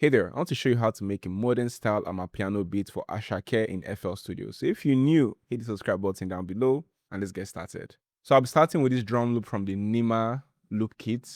Hey there, I want to show you how to make a modern style Amapiano beat for Asake in FL Studio. So if you're new, hit the subscribe button down below and let's get started. So I'll be starting with this drum loop from the Nima loop kit.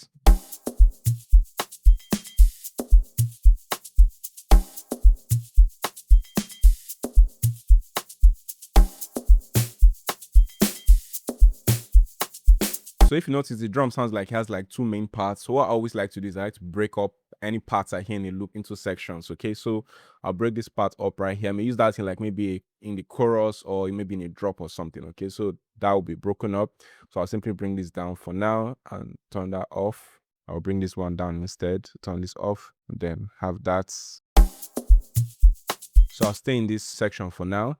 So if you notice, the drum sounds like it has like two main parts. So what I always like to do is I like to break up any parts I hear in a loop into sections. Okay, so I'll break this part up right here. I may use that in like maybe in the chorus or maybe in a drop or something. Okay, so that will be broken up. So I'll simply bring this down for now and turn that off. I'll bring this one down instead, turn this off, and then have that. So I'll stay in this section for now.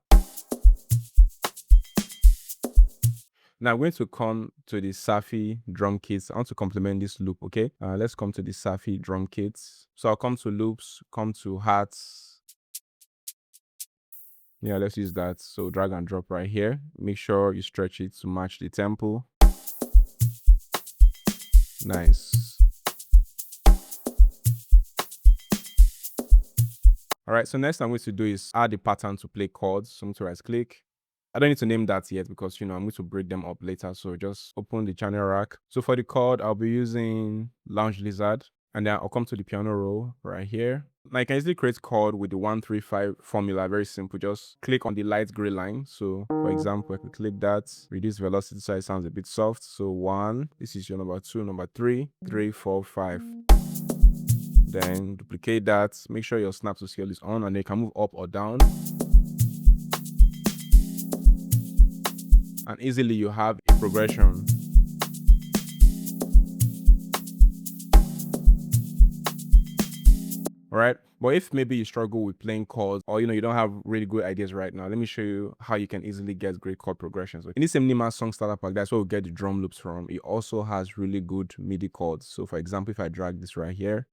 Now I'm going to come to the Safi drum kits. I want to complement this loop, okay? Let's come to the Safi drum kits. So I'll come to loops, come to hats. Yeah, let's use that. So drag and drop right here. Make sure you stretch it to match the tempo. Nice. All right, so next I'm going to do is add the pattern to play chords. So I'm going to right click. I don't need to name that yet because, I'm going to break them up later. So just open the channel rack. So for the chord, I'll be using Lounge Lizard. And then I'll come to the piano roll right here. Now you can easily create chord with the 1-3-5 formula. Very simple. Just click on the light gray line. So for example, I could click that, reduce velocity so it sounds a bit soft. So 1, this is your number 2, number 3, 3, 4, 5. Then duplicate that. Make sure your snap to scale is on and then you can move up or down. And easily you have a progression. All right, but if maybe you struggle with playing chords or you don't have really good ideas right now, let me show you how you can easily get great chord progressions. In this same Nima song starter pack, that's where we get the drum loops from. It also has really good MIDI chords. So for example, if I drag this right here,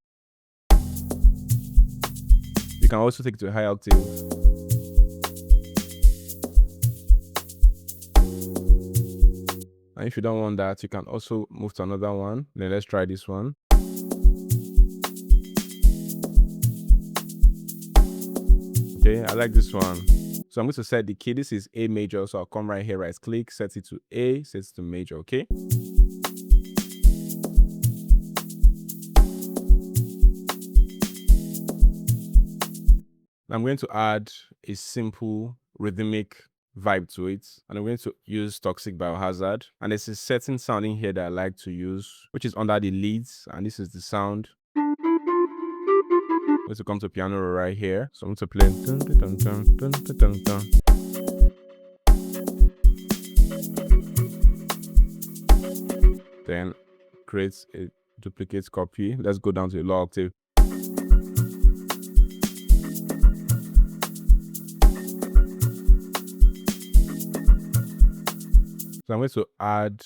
you can also take it to a high octave. And if you don't want that, you can also move to another one. Then let's try this one. Okay, I like this one. So I'm going to set the key. This is A major. So I'll come right here, right click, set it to A, set it to major, okay? I'm going to add a simple rhythmic vibe to it, and I'm going to use Toxic Biohazard, and there's a certain sound in here that I like to use, which is under the leads, and this is the sound. I'm going to come to piano right here, so I'm going to play dun, dun, dun, dun, dun, dun, dun. Then create a duplicate copy. Let's go down to a low octave. So I'm going to add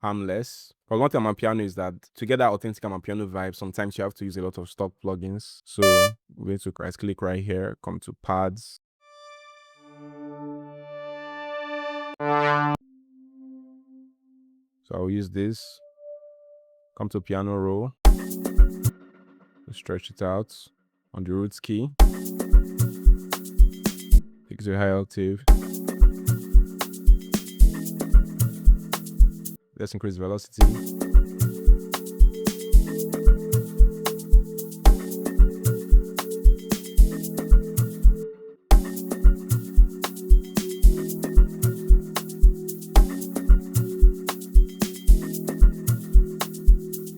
harmless. Because one thing on piano is that to get that authentic Amapiano vibe, sometimes you have to use a lot of stock plugins. So we're going to right click right here, come to pads. So I'll use this. Come to piano roll. Stretch it out on the roots key. Take it to a high octave. Let's increase velocity.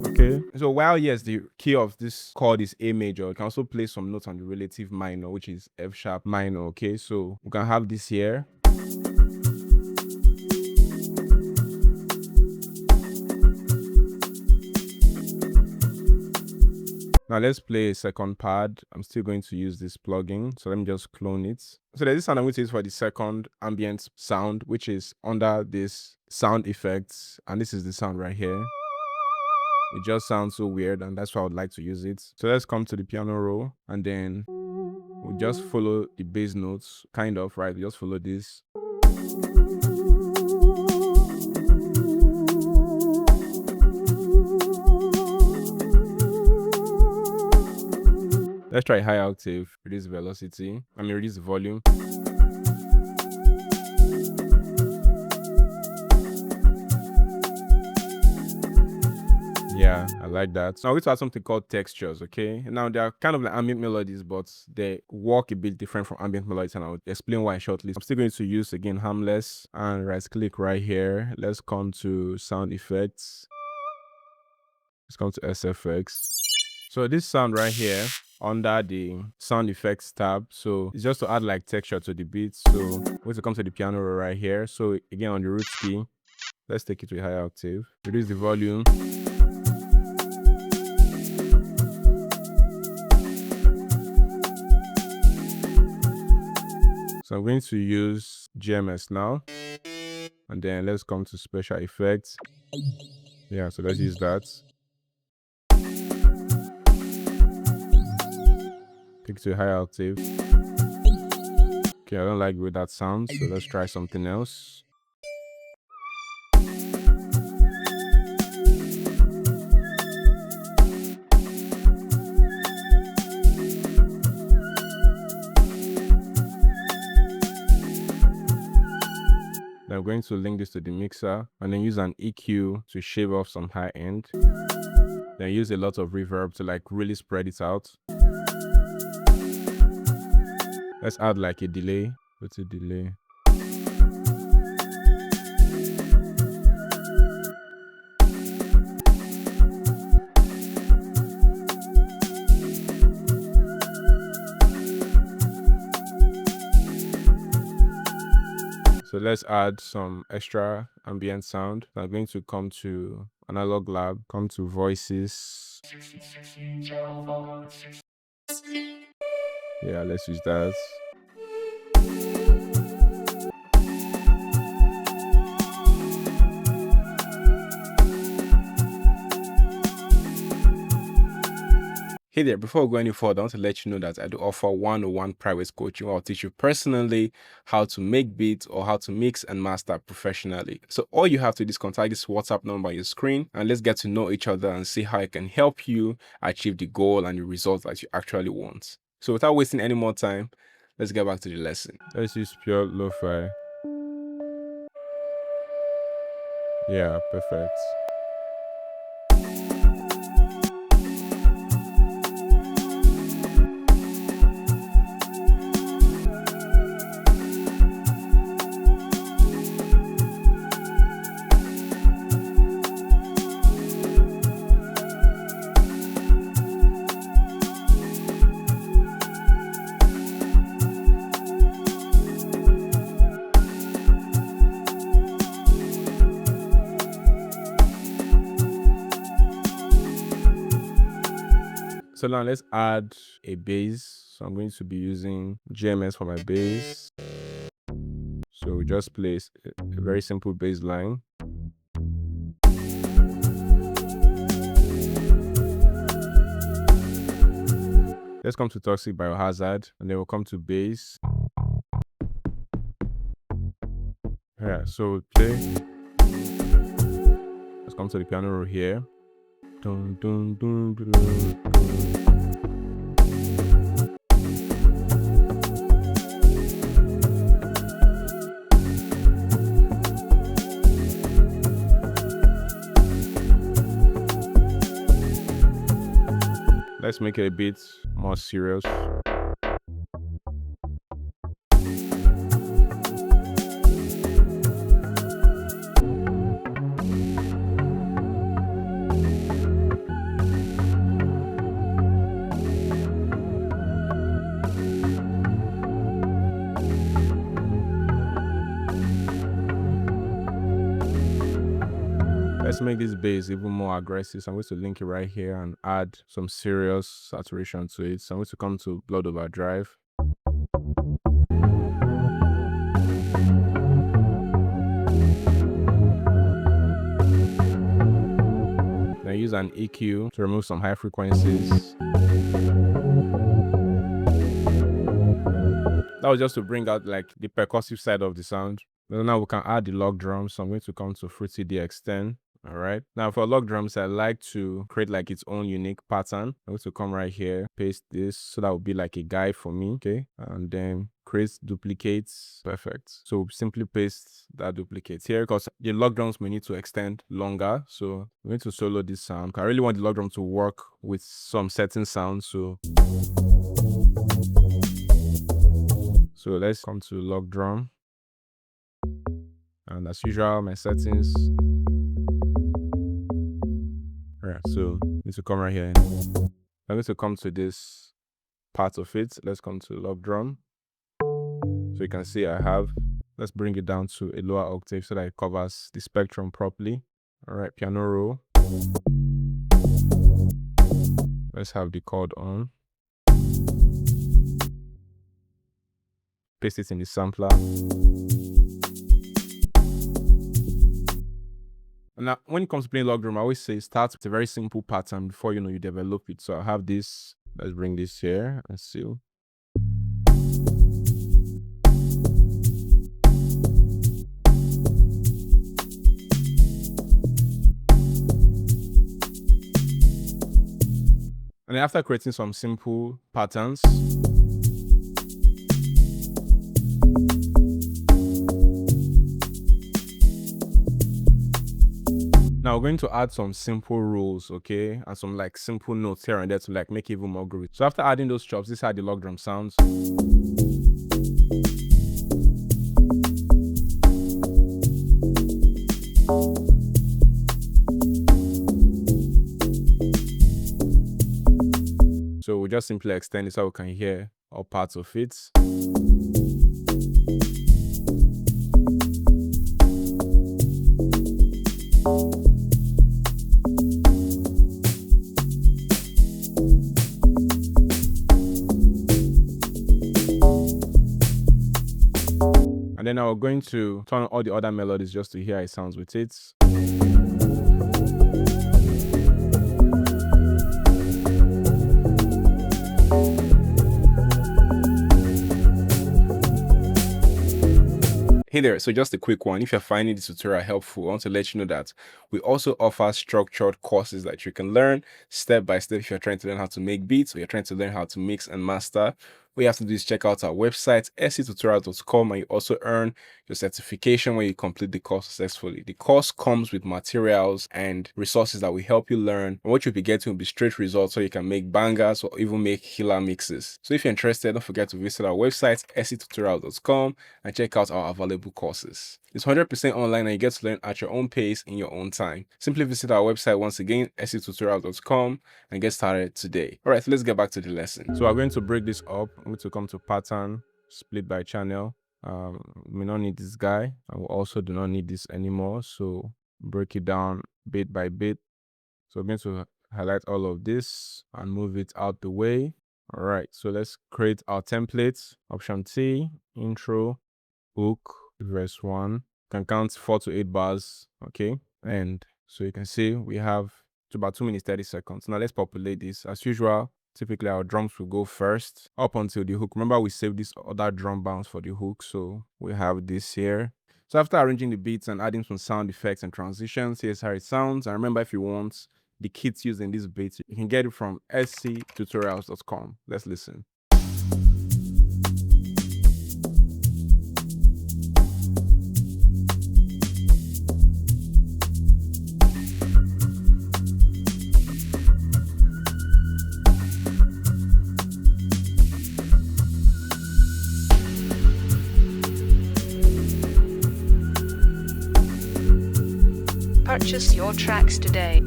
Okay, so while yes, the key of this chord is A major, you can also play some notes on the relative minor, which is F sharp minor. Okay, so we can have this here. Now let's play a second pad. I'm still going to use this plugin. So let me just clone it. So there's this sound I'm going to use for the second ambient sound, which is under this sound effects. And this is the sound right here. It just sounds so weird, and that's why I would like to use it. So let's come to the piano roll, and then we'll just follow the bass notes, kind of, right? We just follow this. Let's try high octave, reduce velocity. Reduce the volume. Yeah, I like that. So now we're going to add something called textures, okay? Now they are kind of like ambient melodies, but they work a bit different from ambient melodies, and I'll explain why shortly. I'm still going to use again harmless and right click right here. Let's come to sound effects. Let's come to SFX. So this sound right here under the sound effects tab, so it's just to add like texture to the beat. So we're going to come to the piano roll right here. So again on the root key, let's take it to a higher octave, reduce the volume. So I'm going to use GMS now, and then let's come to special effects. Yeah, so let's use that. Take it to a higher octave. Okay, I don't like the way that sounds, so let's try something else. Then I'm going to link this to the mixer and then use an EQ to shave off some high end. Then use a lot of reverb to like really spread it out. Let's add like a delay. What's a delay? So let's add some extra ambient sound. I'm going to come to Analog Lab, come to Voices. Yeah, let's use that. Hey there, before we go any further, I want to let you know that I do offer one-on-one private coaching where I'll teach you personally how to make beats or how to mix and master professionally. So all you have to do is contact this WhatsApp number on your screen, and let's get to know each other and see how I can help you achieve the goal and the results that you actually want. So without wasting any more time, let's get back to the lesson. Let's use pure lo-fi. Yeah, perfect. So now let's add a bass. So I'm going to be using GMS for my bass. So we just place a very simple bass line. Let's come to Toxic Biohazard, and then we'll come to bass. Yeah, so play. Let's come to the piano roll here. Dun, dun, dun, dun, dun, dun. Let's make it a bit more serious. Let's make this bass even more aggressive. So I'm going to link it right here and add some serious saturation to it. So I'm going to come to Blood Overdrive. Then use an EQ to remove some high frequencies. That was just to bring out like the percussive side of the sound. But now we can add the log drums. So I'm going to come to Fruity DX10. All right. Now for log drums, I like to create like its own unique pattern. I'm going to come right here, paste this. So that would be like a guide for me. Okay. And then create duplicates. Perfect. So simply paste that duplicate here because the log drums may need to extend longer. So I'm going to solo this sound. I really want the log drum to work with some certain sounds. So let's come to log drum. And as usual, my settings. All right, so need to come right here. I'm going to come to this part of it. Let's come to log drum. So you can see let's bring it down to a lower octave so that it covers the spectrum properly. All right, piano roll. Let's have the chord on. Paste it in the sampler. Now, when it comes to playing log drum, I always say start with a very simple pattern before you develop it. So I have this. Let's bring this here and seal. And then after creating some simple patterns, now we're going to add some simple rules, okay? And some like simple notes here and there to like make it even more groovy. So after adding those chops, this is how the log drum sounds. So we just simply extend it so we can hear all parts of it. And then now we're going to turn on all the other melodies just to hear how it sounds with it. Hey there, so just a quick one. If you're finding this tutorial helpful, I want to let you know that we also offer structured courses that you can learn step by step if you're trying to learn how to make beats or you're trying to learn how to mix and master. What you have to do is check out our website, sctutorial.com, and you also earn your certification when you complete the course successfully. The course comes with materials and resources that will help you learn, and what you'll be getting will be straight results so you can make bangers or even make killer mixes. So if you're interested, don't forget to visit our website, sctutorial.com, and check out our available courses. It's 100% online and you get to learn at your own pace in your own time. Simply visit our website once again, sctutorial.com, and get started today. All right, so let's get back to the lesson. So we're going to break this up. I'm going to come to pattern, split by channel. We may not need this guy. I will also do not need this anymore. So break it down bit by bit. So I'm going to highlight all of this and move it out the way. All right, so let's create our templates. Option T, intro, hook, verse 1. Can count 4 to 8 bars. Okay, and so you can see we have about 2 minutes 30 seconds. Now let's populate this. As usual, typically our drums will go first up until the hook. Remember, we saved this other drum bounce for the hook, so we have this here. So after arranging the beats and adding some sound effects and transitions, here's how it sounds. And remember, if you want the kits used in this beat, you can get it from sctutorials.com. Let's listen. Purchase your tracks today.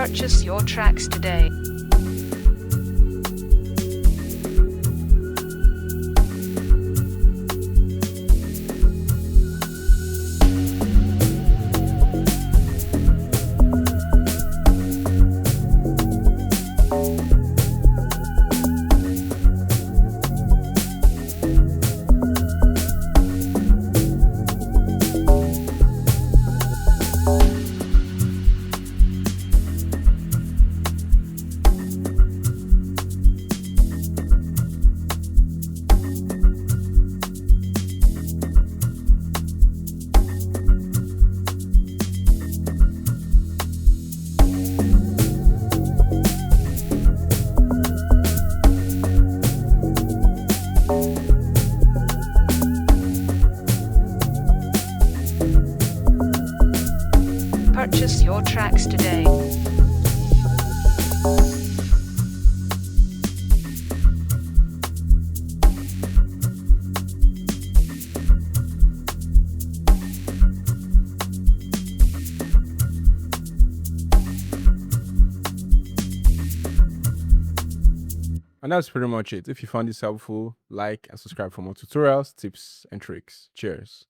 Purchase your tracks today. Purchase your tracks today. And that's pretty much it. If you found this helpful, like and subscribe for more tutorials, tips, and tricks. Cheers.